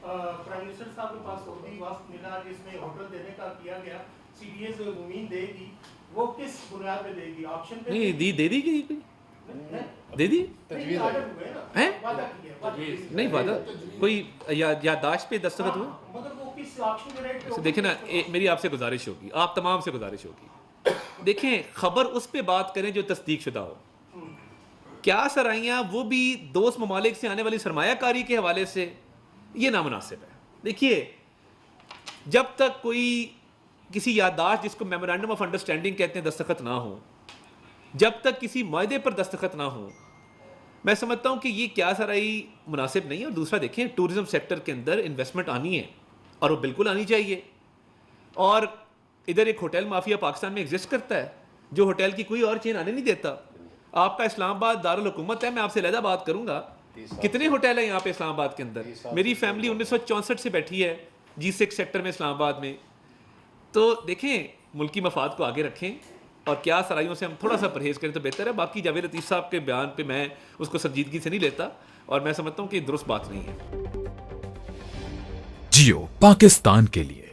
Prime minister صاحب کے پاس سعودی وقت ملا جس میں ہوٹل دینے کا کیا گیا, سی ڈی ایس زمین دے گی, وہ کس بنیاد پہ دے گی؟ آپشن پہ نہیں دے دی گئی, دے دی نہیں وعدہ کوئی یادداشت پہ دستخط ہوئے. دیکھیں نا, میری آپ سے گزارش ہوگی, آپ تمام سے گزارش ہوگی, دیکھیں خبر اس پہ بات کریں جو تصدیق شدہ ہو. کیا سرائیاں وہ بھی دوست ممالک سے آنے والی سرمایہ کاری کے حوالے سے, یہ نامناسب ہے. دیکھیے جب تک کوئی کسی یادداشت جس کو میمورینڈم آف انڈرسٹینڈنگ کہتے ہیں دستخط نہ ہو, جب تک کسی معاہدے پر دستخط نہ ہو, میں سمجھتا ہوں کہ یہ کیا سرائی مناسب نہیں ہے. اور دوسرا دیکھیں ٹورزم سیکٹر کے اندر انویسٹمنٹ آنی ہے اور وہ بالکل آنی چاہیے. اور ادھر ایک ہوٹل مافیا پاکستان میں ایگزسٹ کرتا ہے جو ہوٹل کی کوئی اور چین آنے نہیں دیتا. آپ کا اسلام آباد دارالحکومت ہے, میں آپ سے علیحدہ بات کروں گا, کتنے ہوٹل ہیں یہاں پہ اسلام آباد کے اندر؟ میری فیملی 1964 سے بیٹھی ہے G6 سیکٹر میں اسلام آباد میں. تو دیکھیں ملکی مفاد کو آگے رکھیں اور کیا سرائیوں سے ہم تھوڑا سا پرہیز کریں تو بہتر ہے. باقی جاوید لطیف صاحب کے بیان پہ میں اس کو سنجیدگی سے نہیں لیتا اور میں سمجھتا ہوں کہ درست بات نہیں ہے. جیو پاکستان کے لیے